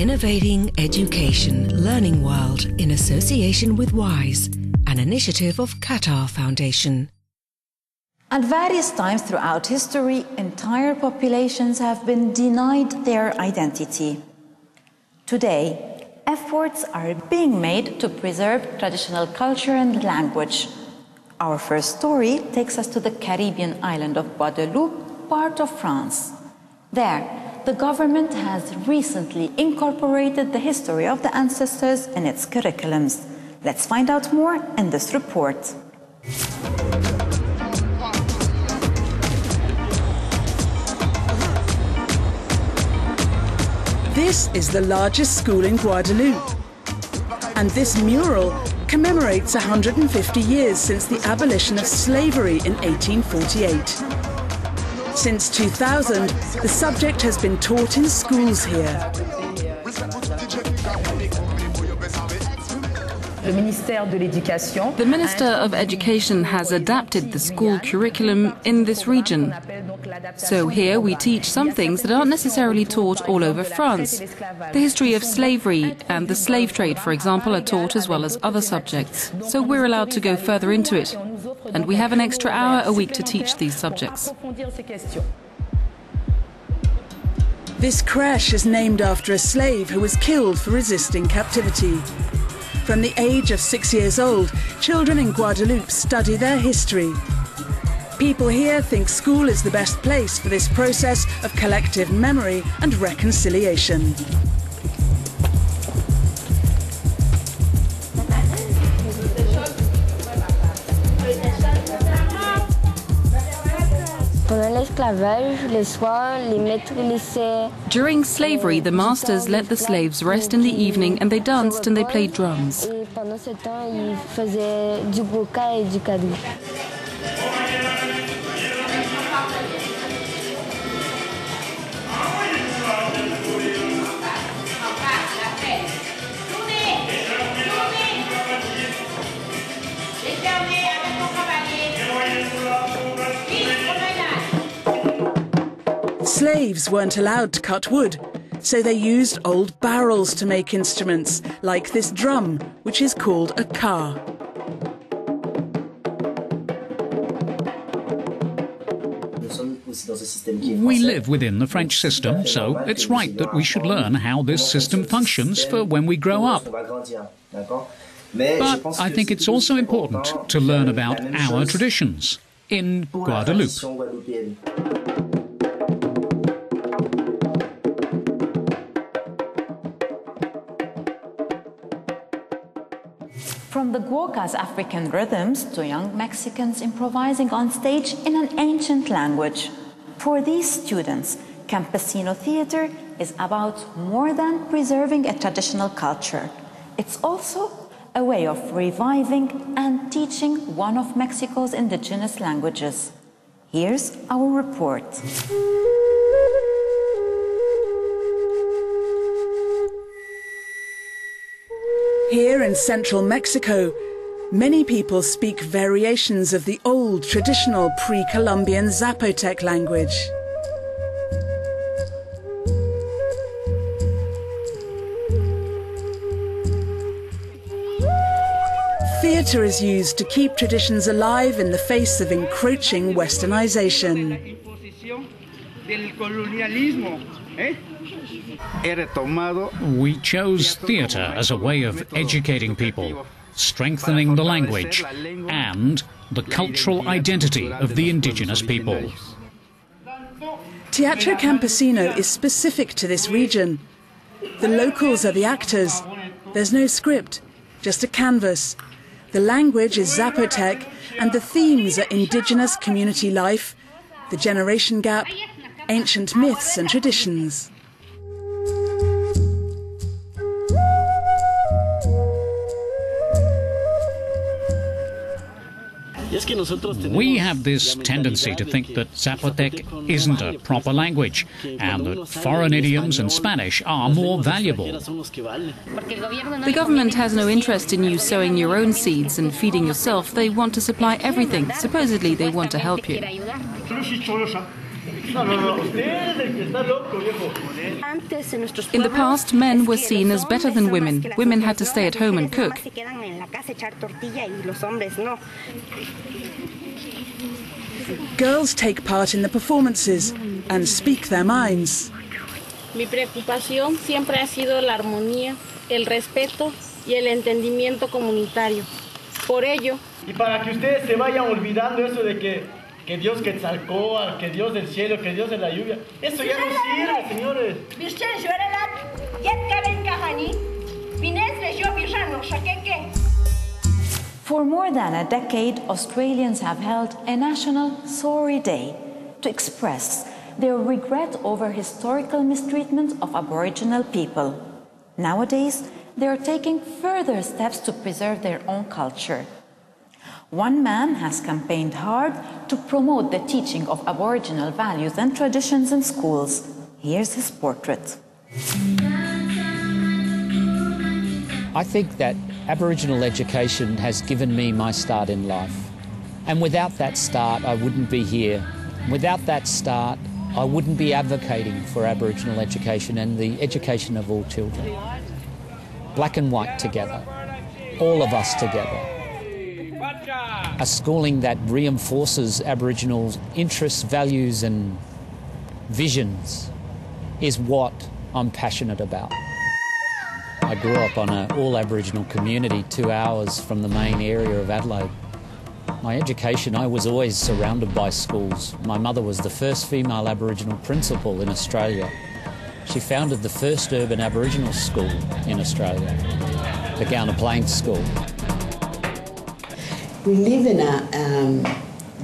Innovating Education Learning World in association with WISE, an initiative of Qatar Foundation. At various times throughout history, entire populations have been denied their identity. Today, efforts are being made to preserve traditional culture and language. Our first story takes us to the Caribbean island of Guadalupe, part of France. There, the government has recently incorporated the history of the ancestors in its curriculums. Let's find out more in this report. This is the largest school in Guadeloupe, and this mural commemorates 150 years since the abolition of slavery in 1848. Since 2000, the subject has been taught in schools here. The Minister of Education has adapted the school curriculum in this region. So here we teach some things that aren't necessarily taught all over France. The history of slavery and the slave trade, for example, are taught as well as other subjects. So we're allowed to go further into it. And we have an extra hour a week to teach these subjects. This crèche is named after a slave who was killed for resisting captivity. From the age of 6 years old, children in Guadeloupe study their history. People here think school is the best place for this process of collective memory and reconciliation. During slavery, the masters let the slaves rest in the evening and they danced and they played drums. Slaves weren't allowed to cut wood, so they used old barrels to make instruments, like this drum, which is called a car. We live within the French system, so it's right that we should learn how this system functions for when we grow up. But I think it's also important to learn about our traditions in Guadeloupe. From the guoca's African rhythms to young Mexicans improvising on stage in an ancient language. For these students, campesino theater is about more than preserving a traditional culture. It's also a way of reviving and teaching one of Mexico's indigenous languages. Here's our report. Here in central Mexico, many people speak variations of the old traditional pre-Columbian Zapotec language. Theatre is used to keep traditions alive in the face of encroaching westernization. We chose theatre as a way of educating people, strengthening the language and the cultural identity of the indigenous people. Teatro Campesino is specific to this region. The locals are the actors. There's no script, just a canvas. The language is Zapotec and the themes are indigenous community life, the generation gap, ancient myths and traditions. We have this tendency to think that Zapotec isn't a proper language and that foreign idioms and Spanish are more valuable. The government has no interest in you sowing your own seeds and feeding yourself. They want to supply everything. Supposedly they want to help you. In the past, men were seen as better than women. Women had to stay at home and cook. Girls take part in the performances and speak their minds. Mi preocupación siempre ha sido la armonía, el respeto y el entendimiento comunitario. Por ello, y para que ustedes se vayan olvidando eso de que Dios Quetzalcóatl, que Dios del cielo, que Dios de la lluvia, eso ya no sirve, señores. For more than a decade, Australians have held a national Sorry Day to express their regret over historical mistreatment of Aboriginal people. Nowadays, they are taking further steps to preserve their own culture. One man has campaigned hard to promote the teaching of Aboriginal values and traditions in schools. Here's his portrait. I think that Aboriginal education has given me my start in life. And without that start, I wouldn't be here. Without that start, I wouldn't be advocating for Aboriginal education and the education of all children. Black and white together, all of us together. A schooling that reinforces Aboriginal interests, values and visions is what I'm passionate about. I grew up on an all-Aboriginal community 2 hours from the main area of Adelaide. My education, I was always surrounded by schools. My mother was the first female Aboriginal principal in Australia. She founded the first urban Aboriginal school in Australia, the Guadalupe School. We live in a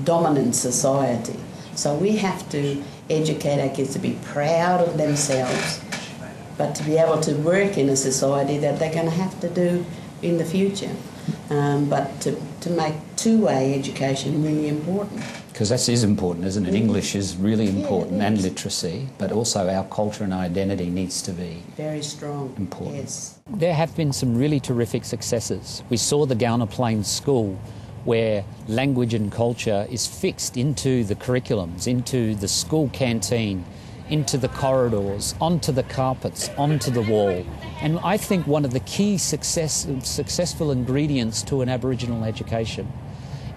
dominant society, so we have to educate our kids to be proud of themselves, but to be able to work in a society that they're going to have to do in the future. But to make two-way education really important. Because that is important, isn't it? English is really important, and literacy, but also our culture and identity needs to be very strong. Important. Yes. There have been some really terrific successes. We saw the Gowna Plains School, where language and culture is fixed into the curriculums, into the school canteen, into the corridors, onto the carpets, onto the wall. And I think one of the key successful ingredients to an Aboriginal education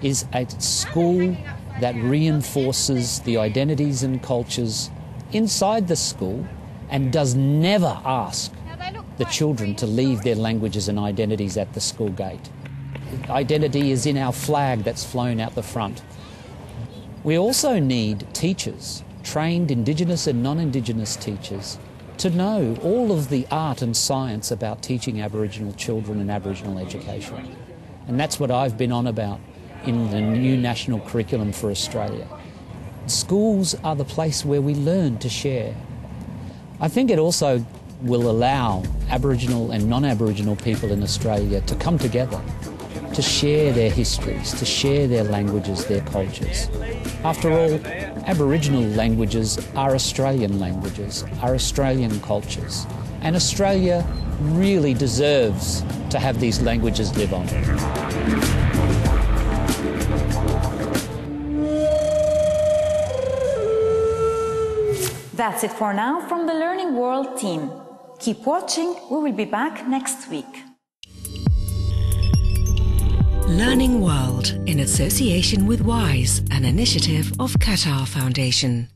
is a school that reinforces the identities and cultures inside the school and does never ask the children to leave their languages and identities at the school gate. Identity is in our flag that's flown out the front. We also need teachers, trained Indigenous and non-Indigenous teachers, to know all of the art and science about teaching Aboriginal children and Aboriginal education. And that's what I've been on about in the new national curriculum for Australia. Schools are the place where we learn to share. I think it also will allow Aboriginal and non-Aboriginal people in Australia to come together, to share their histories, to share their languages, their cultures. After all, Aboriginal languages are Australian languages, are Australian cultures, and Australia really deserves to have these languages live on. That's it for now from the Learning World team. Keep watching, we will be back next week. Learning World in association with WISE, an initiative of Qatar Foundation.